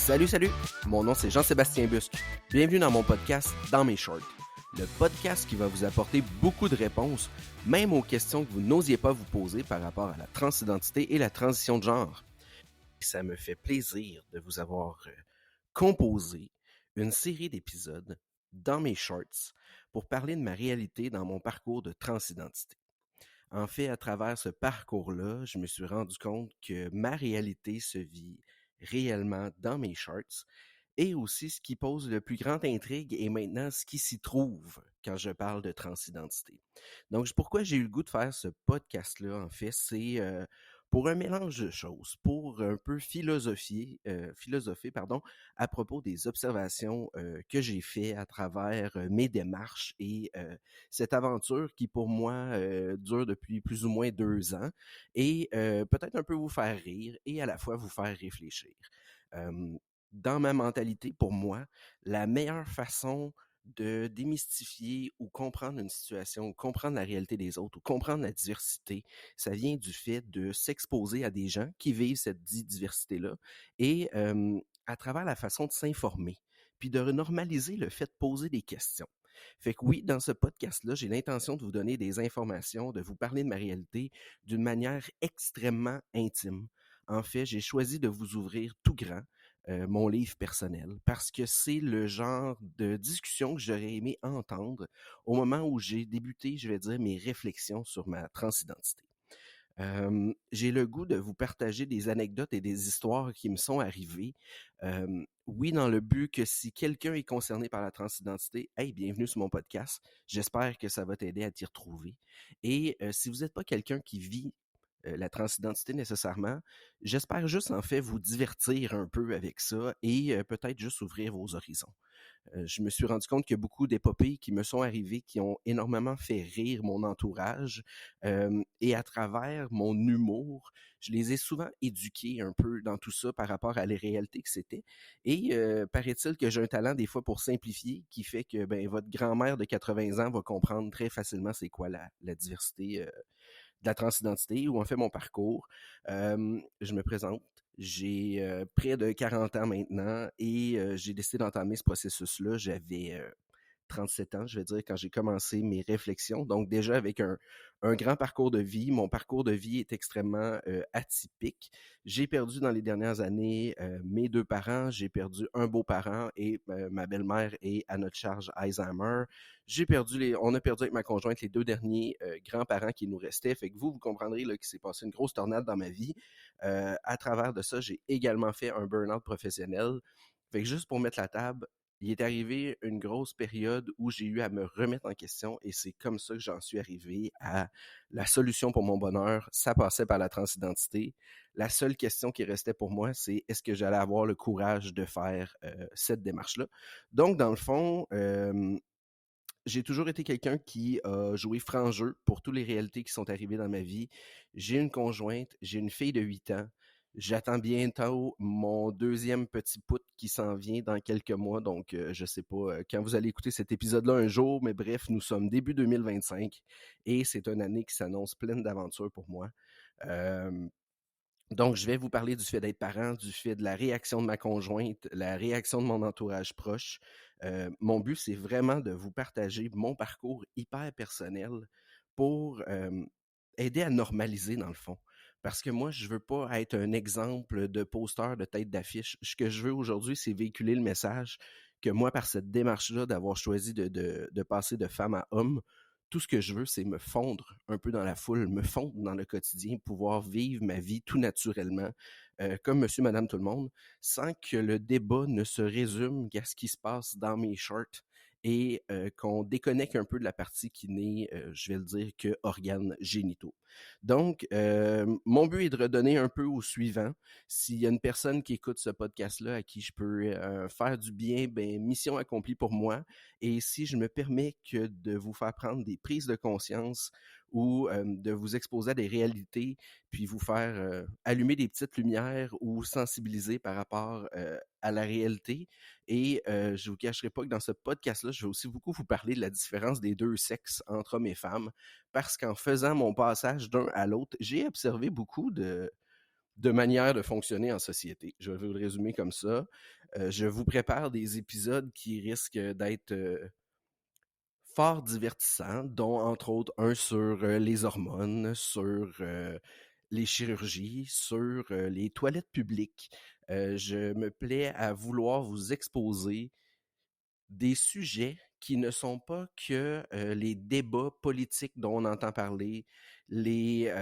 Salut, salut! Mon nom c'est Jean-Sébastien Busque. Bienvenue dans mon podcast Dans mes shorts. Le podcast qui va vous apporter beaucoup de réponses, même aux questions que vous n'osiez pas vous poser par rapport à la transidentité et la transition de genre. Ça me fait plaisir de vous avoir composé une série d'épisodes dans mes shorts pour parler de ma réalité dans mon parcours de transidentité. En fait, à travers ce parcours-là, je me suis rendu compte que ma réalité se vit réellement dans mes shorts et aussi ce qui pose le plus grande intrigue est maintenant ce qui s'y trouve quand je parle de transidentité. Donc, pourquoi j'ai eu le goût de faire ce podcast-là, en fait, c'est pour un mélange de choses, pour un peu philosopher, à propos des observations que j'ai fait à travers mes démarches et cette aventure qui, pour moi, dure depuis plus ou moins 2 ans et peut-être un peu vous faire rire et à la fois vous faire réfléchir. Dans ma mentalité, pour moi, la meilleure façon de démystifier ou comprendre une situation, ou comprendre la réalité des autres, ou comprendre la diversité, ça vient du fait de s'exposer à des gens qui vivent cette diversité-là et à travers la façon de s'informer, puis de normaliser le fait de poser des questions. Fait que oui, dans ce podcast-là, j'ai l'intention de vous donner des informations, de vous parler de ma réalité d'une manière extrêmement intime. En fait, j'ai choisi de vous ouvrir tout grand mon livre personnel parce que c'est le genre de discussion que j'aurais aimé entendre au moment où j'ai débuté, je vais dire, mes réflexions sur ma transidentité. J'ai le goût de vous partager des anecdotes et des histoires qui me sont arrivées. Oui, dans le but que si quelqu'un est concerné par la transidentité, hey, bienvenue sur mon podcast. J'espère que ça va t'aider à t'y retrouver. Et si vous n'êtes pas quelqu'un qui vit la transidentité nécessairement, j'espère juste en fait vous divertir un peu avec ça et peut-être juste ouvrir vos horizons. Je me suis rendu compte qu'il y a beaucoup d'épopées qui me sont arrivées qui ont énormément fait rire mon entourage et à travers mon humour, je les ai souvent éduqués un peu dans tout ça par rapport à les réalités que c'était et paraît-il que j'ai un talent des fois pour simplifier qui fait que ben votre grand-mère de 80 ans va comprendre très facilement c'est quoi la diversité de la transidentité où on fait mon parcours. Je me présente. J'ai près de 40 ans maintenant et j'ai décidé d'entamer ce processus-là. J'avais 37 ans, je vais dire, quand j'ai commencé mes réflexions. Donc déjà avec un grand parcours de vie. Mon parcours de vie est extrêmement atypique. J'ai perdu dans les dernières années mes 2 parents. J'ai perdu un beau-parent et ma belle-mère est à notre charge Alzheimer. On a perdu avec ma conjointe les 2 derniers grands-parents qui nous restaient. Fait que vous comprendrez là, qu'il s'est passé une grosse tornade dans ma vie. À travers de ça, j'ai également fait un burn-out professionnel. Fait que juste pour mettre la table, il est arrivé une grosse période où j'ai eu à me remettre en question et c'est comme ça que j'en suis arrivé à la solution pour mon bonheur. Ça passait par la transidentité. La seule question qui restait pour moi, c'est est-ce que j'allais avoir le courage de faire cette démarche-là? Donc, dans le fond, j'ai toujours été quelqu'un qui a joué franc jeu pour toutes les réalités qui sont arrivées dans ma vie. J'ai une conjointe, j'ai une fille de 8 ans. J'attends bientôt mon 2e petit pout qui s'en vient dans quelques mois. Donc, je sais pas quand vous allez écouter cet épisode-là un jour, mais bref, nous sommes début 2025 et c'est une année qui s'annonce pleine d'aventures pour moi. Donc, je vais vous parler du fait d'être parent, du fait de la réaction de ma conjointe, la réaction de mon entourage proche. Mon but, c'est vraiment de vous partager mon parcours hyper personnel pour aider à normaliser, dans le fond. Parce que moi, je veux pas être un exemple de poster de tête d'affiche. Ce que je veux aujourd'hui, c'est véhiculer le message que moi, par cette démarche-là, d'avoir choisi de passer de femme à homme, tout ce que je veux, c'est me fondre un peu dans la foule, me fondre dans le quotidien, pouvoir vivre ma vie tout naturellement, comme monsieur, madame, tout le monde, sans que le débat ne se résume qu'à ce qui se passe dans mes shorts et qu'on déconnecte un peu de la partie qui n'est, je vais le dire, que organes génitaux. Donc, mon but est de redonner un peu au suivant. S'il y a une personne qui écoute ce podcast-là à qui je peux faire du bien, ben mission accomplie pour moi. Et si je me permets que de vous faire prendre des prises de conscience ou de vous exposer à des réalités, puis vous faire allumer des petites lumières ou sensibiliser par rapport à la réalité. Et je vous cacherai pas que dans ce podcast-là, je vais aussi beaucoup vous parler de la différence des 2 sexes entre hommes et femmes, parce qu'en faisant mon passage d'un à l'autre, j'ai observé beaucoup de manière de fonctionner en société. Je vais vous le résumer comme ça. Je vous prépare des épisodes qui risquent d'être fort divertissants, dont entre autres un sur les hormones, sur les chirurgies, sur les toilettes publiques. Je me plais à vouloir vous exposer des sujets qui ne sont pas que les débats politiques dont on entend parler, les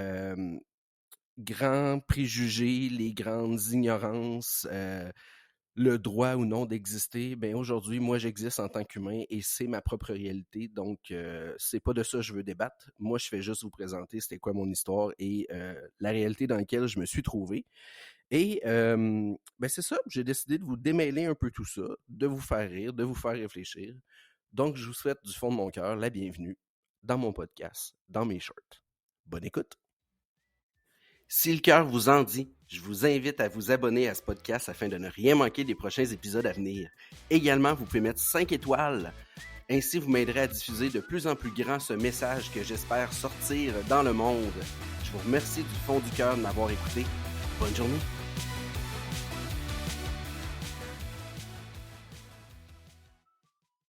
grands préjugés, les grandes ignorances, le droit ou non d'exister. Ben aujourd'hui, moi, j'existe en tant qu'humain et c'est ma propre réalité. Donc, c'est pas de ça que je veux débattre. Moi, je fais juste vous présenter c'était quoi mon histoire et la réalité dans laquelle je me suis trouvé. Et ben c'est ça, j'ai décidé de vous démêler un peu tout ça, de vous faire rire, de vous faire réfléchir. Donc, je vous souhaite du fond de mon cœur la bienvenue dans mon podcast, dans mes shorts. Bonne écoute! Si le cœur vous en dit, je vous invite à vous abonner à ce podcast afin de ne rien manquer des prochains épisodes à venir. Également, vous pouvez mettre 5 étoiles. Ainsi, vous m'aiderez à diffuser de plus en plus grand ce message que j'espère sortir dans le monde. Je vous remercie du fond du cœur de m'avoir écouté. Bonne journée!